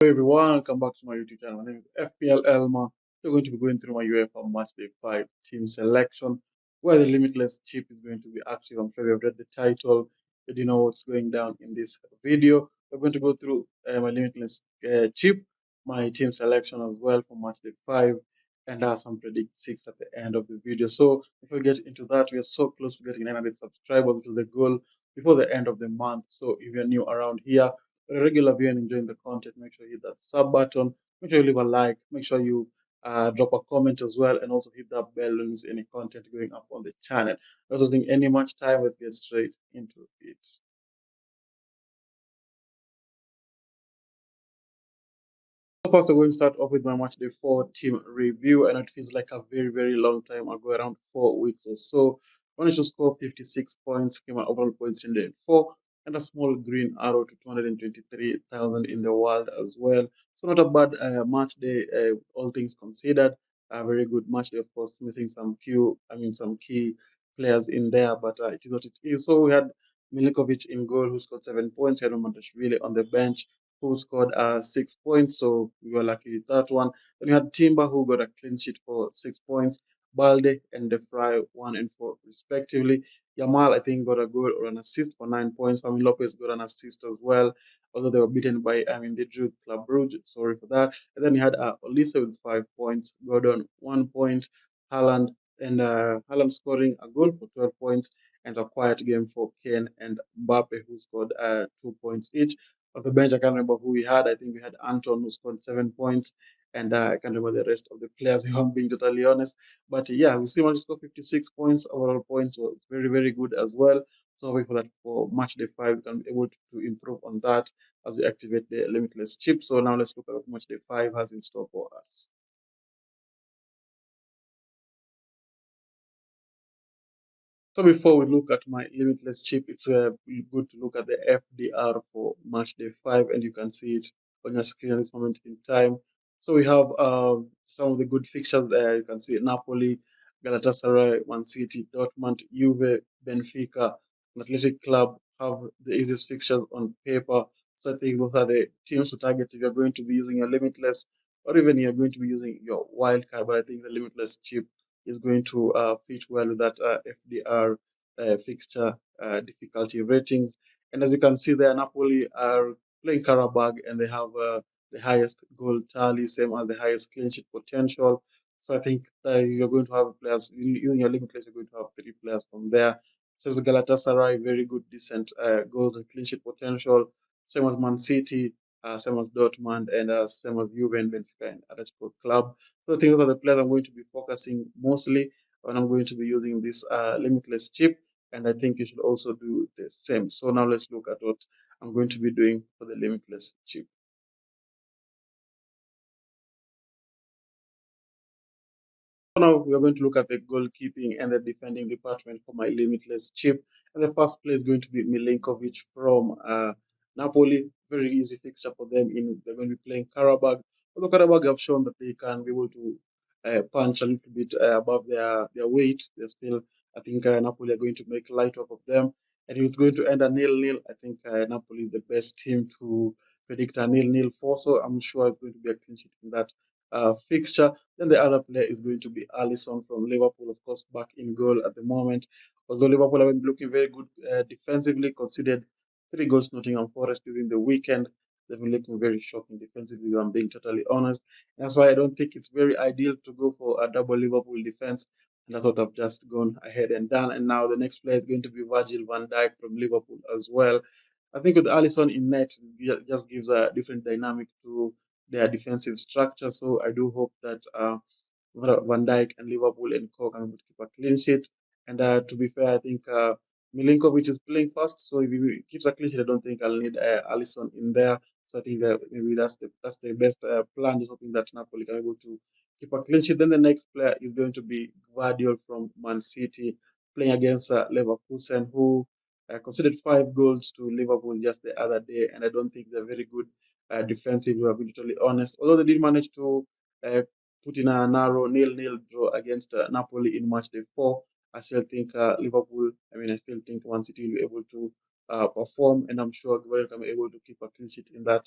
Hello everyone, welcome back to my YouTube channel. My name is FPL Elma. We're going to be going through my UEFA Matchday 5 team selection, where the Limitless Chip is going to be active. I'm sure you've read the title, but you know what's going down in this video. We're going to go through my Limitless Chip, my team selection as well for Matchday 5, and some predict 6 at the end of the video. So before we get into that, we are so close to getting 900 subscribers to the goal before the end of the month. So if you're new around here, a regular viewer and enjoying the content, make sure you hit that sub button, make sure you leave a like, make sure you drop a comment as well, and also hit that bell when there's any content going up on the channel. Not wasting any much time, let's get straight into it. So first, we're going to start off with my match day 4 team review, and it feels like a very long time ago, around 4 weeks or so. Managed to score 56 points, came out overall points in the 4, and a small green arrow to 223,000 in the world as well. So not a bad match day, all things considered. A very good match day, of course, missing some key players in there, but it is what it is. So we had Milinkovic in goal, who scored 7 points. We had Mamardashvili on the bench, who scored 6 points. So we were lucky with that one. Then we had Timber, who got a clean sheet for 6 points. Balde and De Frey 1 and 4 respectively. Yamal, I think, got a goal or an assist for 9 points. Family Lopez got an assist as well, although they were beaten by, they drew Club Brugge. Sorry for that. And then we had Olise with 5 points, Gordon 1 point, Haaland Haaland scoring a goal for 12 points, and a quiet game for Kane and Mbappe, who scored 2 points each. Of the bench, I can't remember who we had. I think we had Anton, who scored 7 points, and I can't remember the rest of the players, if I'm being totally honest. But yeah, we still managed to score 56 points. Overall points was very good as well. So hoping for that for match day 5, we can be able to improve on that as we activate the limitless chip. So now let's look at what match day 5 has in store for us. So before we look at my limitless chip, it's good to look at the FDR for match day 5, and you can see it on your screen at this moment in time. So we have some of the good fixtures there. You can see Napoli, Galatasaray, Man City, Dortmund, Juve, Benfica, and Athletic Club have the easiest fixtures on paper. So I think those are the teams to target if you're going to be using your limitless, or even you're going to be using your wild card. But I think the limitless chip is going to fit well with that FDR fixture difficulty ratings. And as you can see there, Napoli are playing Karabag, and they have the highest goal tally, same as the highest clean sheet potential. So I think you're going to have players, using your limitless, you're going to have 3 players from there. So the Galatasaray, very good, decent goals and clean sheet potential. Same as Man City, same as Dortmund, and same as Juve and Benfica and Atletico Club. So I think those are the players I'm going to be focusing mostly when I'm going to be using this limitless chip. And I think you should also do the same. So now let's look at what I'm going to be doing for the limitless chip. So now we are going to look at the goalkeeping and the defending department for my limitless chip. And the first player is going to be Milinkovic from Napoli. Very easy fixture for them. They're going to be playing Karabag. Although Karabag have shown that they can be able to punch a little bit above their weight, they're still, I think, Napoli are going to make light of them. And if it's going to end a nil-nil, I think Napoli is the best team to predict a nil-nil for. So I'm sure it's going to be a clean sheet in that fixture. Then the other player is going to be Alisson from Liverpool, of course, back in goal at the moment. Although Liverpool have been looking very good defensively, conceded 3 goals to Nottingham Forest during the weekend. They've been looking very shocking defensively, if I'm being totally honest. That's why I don't think it's very ideal to go for a double Liverpool defense. And that's what I've just gone ahead and done. And now the next player is going to be Virgil van Dijk from Liverpool as well. I think with Alisson in net, it just gives a different dynamic to their defensive structure. So I do hope that Van Dijk and Liverpool and Co can keep a clean sheet. And to be fair, I think Milinkovic is playing fast, so if he keeps a clean sheet, I don't think I'll need Alisson in there. So I think maybe that's the best plan. Just hoping that Napoli can be able to keep a clean sheet. Then the next player is going to be Guardiola from Man City playing against Leverkusen, who conceded 5 goals to Liverpool just the other day, and I don't think they're very good defensive. To be totally honest, although they did manage to uh, put in a narrow nil-nil draw against Napoli in match day 4. I still think Liverpool, I still think Man City will be able to perform, and I'm sure Guardiola can be able to keep a clean sheet in that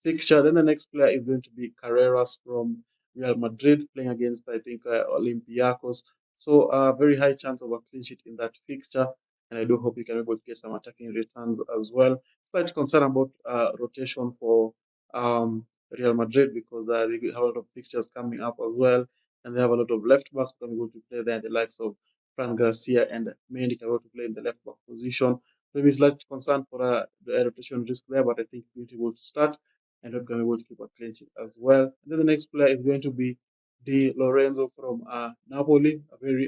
fixture. Then the next player is going to be Carreras from Real Madrid playing against, I think, Olympiacos. So very high chance of a clean sheet in that fixture. And I do hope he can be able to get some attacking returns as well. Slight concern about rotation for Real Madrid because they have a lot of fixtures coming up as well. And they have a lot of left backs who can go to play there, the likes of Fran Garcia and Mendy can go to play in the left back position. Maybe slight concern for the rotation risk there, but I think we'll be able to start and not going to be able to keep a clean sheet as well. And then the next player is going to be Di Lorenzo from Napoli, a very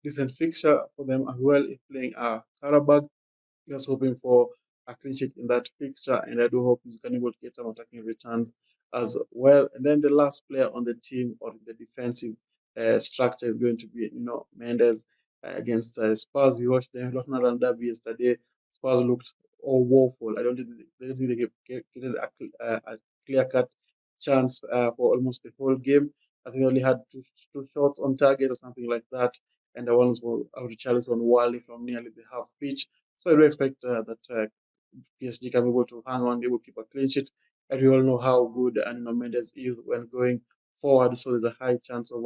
decent fixture for them as well, if playing Karabakh. Just hoping for a clean sheet in that fixture, and I do hope you can able to get some attacking returns as well. And then the last player on the team or the defensive structure is going to be, Mendes against Spurs. We watched the Northern Derby yesterday. Spurs looked all woeful. I don't think they get a clear-cut chance for almost the whole game. I think they only had two shots on target or something like that, and the ones were out of Richarlison Wally from nearly the half pitch. So I do expect that PSG can be able to hang on, they will keep a clean sheet. And we all know how good Nuno Mendes is when going forward. So there's a high chance of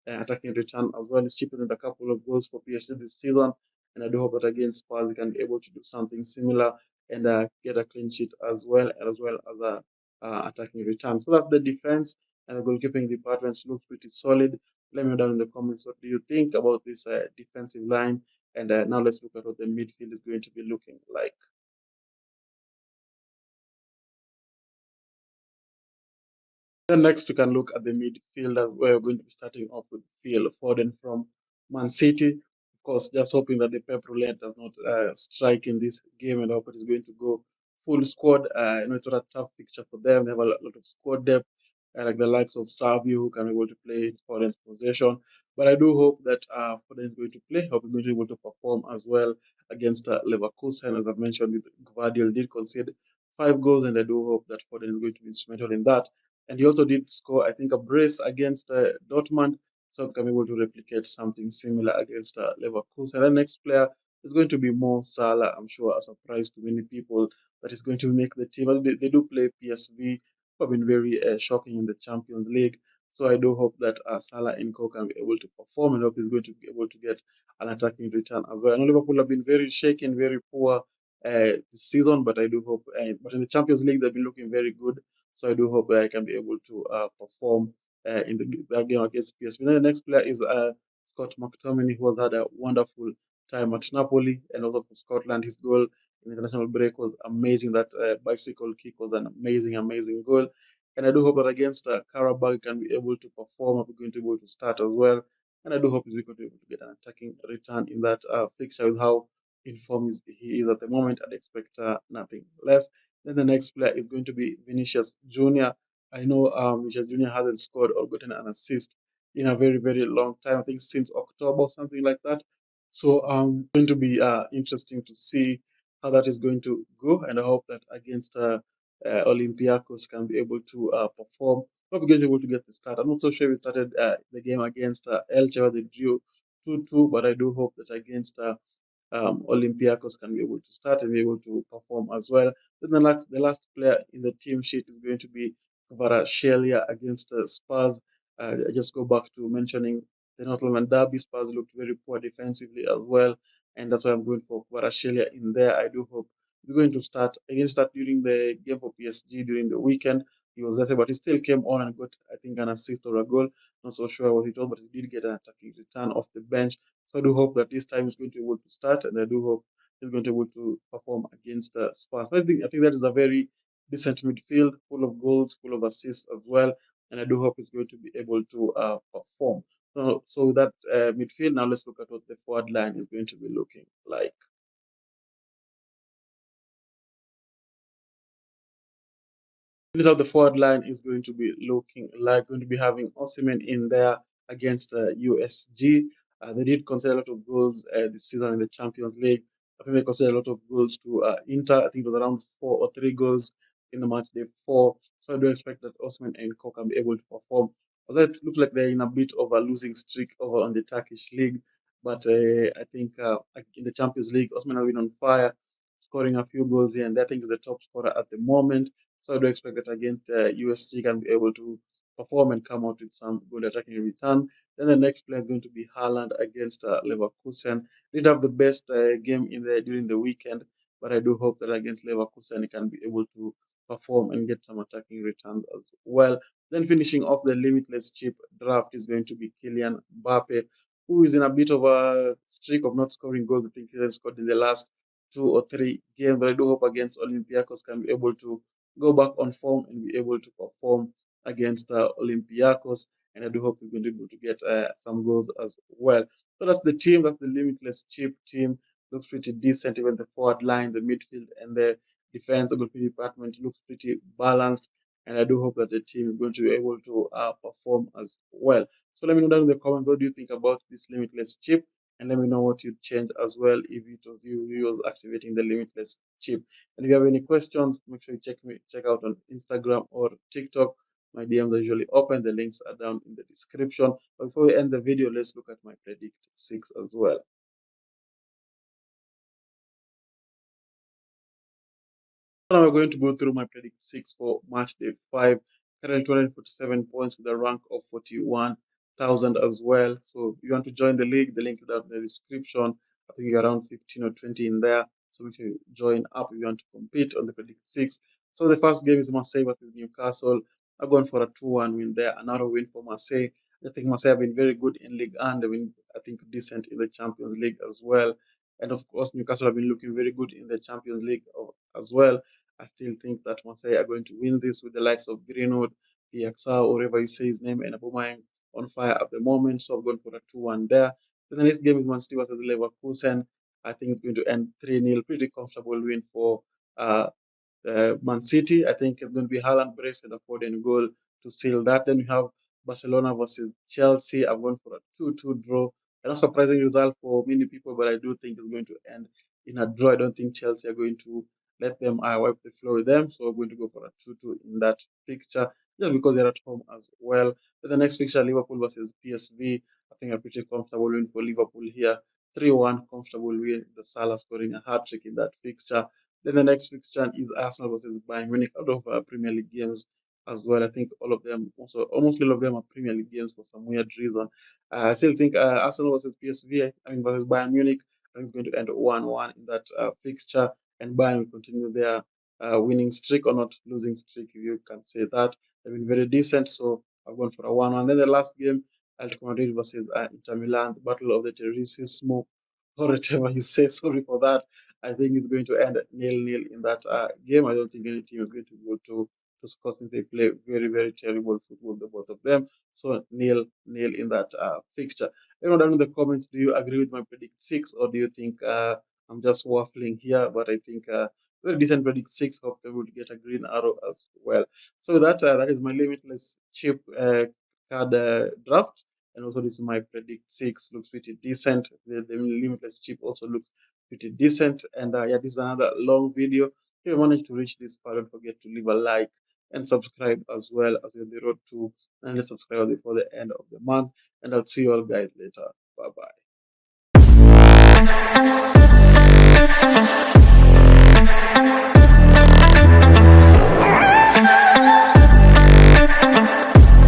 attacking return as well. He's chipping in a couple of goals for PSG this season. And I do hope that against Spurs, he can be able to do something similar and get a clean sheet as well as a attacking return. So that's the defense and the goalkeeping departments looks pretty solid. Let me know down in the comments what do you think about this defensive line. And now let's look at what the midfield is going to be looking like. Then next, we can look at the midfielders where we're going to be starting off with Phil Foden from Man City. Of course, just hoping that the Pep roulette does not strike in this game and hope it is going to go full squad. I know it's not a tough fixture for them. They have a lot of squad depth, like the likes of Savio who can be able to play in Foden's possession. But I do hope that Foden is going to play. Hope he's going to be able to perform as well against Leverkusen. As I've mentioned, Guardiola did concede 5 goals, and I do hope that Foden is going to be instrumental in that. And he also did score, I think, a brace against Dortmund. So I'm able to replicate something similar against Leverkusen. And the next player is going to be Mo Salah. I'm sure a surprise to many people that is going to make the team. Well, they do play PSV, who have been very shocking in the Champions League. So I do hope that Salah and Co can be able to perform and hope he's going to be able to get an attacking return as well. I know Liverpool have been very shaken, very poor this season, but I do hope. But in the Champions League, they've been looking very good. So I do hope that I can be able to perform in that game against PSV. Then the next player is Scott McTominay, who has had a wonderful time at Napoli and also for Scotland. His goal in the international break was amazing. That bicycle kick was an amazing, amazing goal. And I do hope that against Karabakh, he can be able to perform. I'm going to be able to start as well. And I do hope he's going to be able to get an attacking return in that fixture with how informed he is at the moment. I'd expect nothing less. Then the next player is going to be Vinicius Junior. I know Vinicius Junior hasn't scored or gotten an assist in a very, very long time. I think since October or something like that. So going to be interesting to see how that is going to go. And I hope that against Olympiacos can be able to perform. Probably going to be able to get the start. I'm not so sure we started the game against Elche where they drew 2-2, but I do hope that against Olympiacos can be able to start and be able to perform as well. Then the last player in the team sheet is going to be Kvaratskhelia against Spurs. I just go back to mentioning the North London Derby. Spurs looked very poor defensively as well, and that's why I'm going for Kvaratskhelia in there. I do hope he's going to start. He didn't start during the game for PSG during the weekend. He was there, but he still came on and got, I think, an assist or a goal. Not so sure what he told, but he did get an attacking return off the bench. So I do hope that this time he's going to be able to start, and I do hope he's going to be able to perform against Spurs. But I think that is a very decent midfield, full of goals, full of assists as well, and I do hope he's going to be able to perform. So that midfield. Now let's look at what the forward line is going to be looking like. This is how the forward line is going to be looking like. Going to be having Osimhen in there against USG. They did concede a lot of goals this season in the Champions League. I think they conceded a lot of goals to Inter. I think it was around 4 or 3 goals in the match day 4. So I do expect that Osimhen and Co can be able to perform. Although it looks like they're in a bit of a losing streak over on the Turkish league, but I think in the Champions League, Osimhen has been on fire, scoring a few goals here, and I think is the top scorer at the moment. So I do expect that against USG can be able to perform and come out with some good attacking return. Then the next play is going to be Haaland against Leverkusen. Did have the best game in the during the weekend, but I do hope that against Leverkusen he can be able to perform and get some attacking returns as well. Then finishing off the limitless chip draft is going to be Kylian Mbappe, who is in a bit of a streak of not scoring goals. I think he has scored in the last 2 or 3 games, but I do hope against Olympiacos can be able to go back on form and be able to perform against Olympiacos. And I do hope we're going to be able to get some goals as well. So that's the team. That's the limitless chip team. Looks pretty decent. Even the forward line, the midfield, and the defense of the department looks pretty balanced. And I do hope that the team is going to be able to perform as well. So let me know down in the comments what do you think about this limitless chip, and let me know what you'd change as well if it was you who was activating the limitless chip. And if you have any questions, make sure you check out on Instagram or TikTok. My DMs are usually open. The links are down in the description. But before we end the video, let's look at my predict six as well. Now we're going to go through my predict six for match day 5. Currently 247 points with a rank of 41,000 as well. So if you want to join the league, the link is down in the description. I think you're around 15 or 20 in there. So make sure you join up if you want to compete on the predict six. So the first game is Marseille versus Newcastle. I'm going for a 2-1 win there. Another win for Marseille. I think Marseille have been very good in League and they've been, I think, decent in the Champions League as well. And of course, Newcastle have been looking very good in the Champions League as well. I still think that Marseille are going to win this with the likes of Greenwood, PXR, or whatever you say his name, and Aubameyang on fire at the moment. So I'm going for a 2-1 there. Then the next game is Man City versus Leverkusen. I think it's going to end 3-0. Pretty comfortable win for uh, Man City. I think it's going to be Haaland brace and a Foden goal to seal that. Then we have Barcelona versus Chelsea. I'm going for a 2-2 draw. A not surprising result for many people, but I do think it's going to end in a draw. I don't think Chelsea are going to let them wipe the floor with them. So we're going to go for a 2-2 in that fixture, just because they're at home as well. Then the next fixture, Liverpool versus PSV. I think a pretty comfortable win for Liverpool here. 3-1 comfortable win. The Salah scoring a hat trick in that fixture. Then the next fixture is Arsenal versus Bayern Munich out of Premier League games as well. I think all of them, also almost all of them are Premier League games for some weird reason. I still think Arsenal versus PSV, I mean versus Bayern Munich, I think it's going to end 1-1 in that fixture, and Bayern will continue their winning streak or not losing streak, if you can say that. They've been very decent, so I've gone for a 1-1. Then the last game, Atletico Madrid versus Inter Milan, the battle of the Terrorismo, or whatever you say. Sorry for that. I think it's going to end 0-0 in that game. I don't think any team is going to go to score since they play very, very terrible football, the both of them. So 0-0 in that fixture. You know, down in the comments, do you agree with my predict six, or do you think I'm just waffling here? But I think very decent predict six. Hope they will get a green arrow as well. So that is my limitless chip card draft. And also, this is my predict six. Looks pretty decent. The limitless chip also looks pretty decent. And yeah, this is another long video. If you managed to reach this part, don't forget to leave a like and subscribe as well as we're on the road to 100 subscribers before the end of the month. And I'll see you all guys later. Bye bye.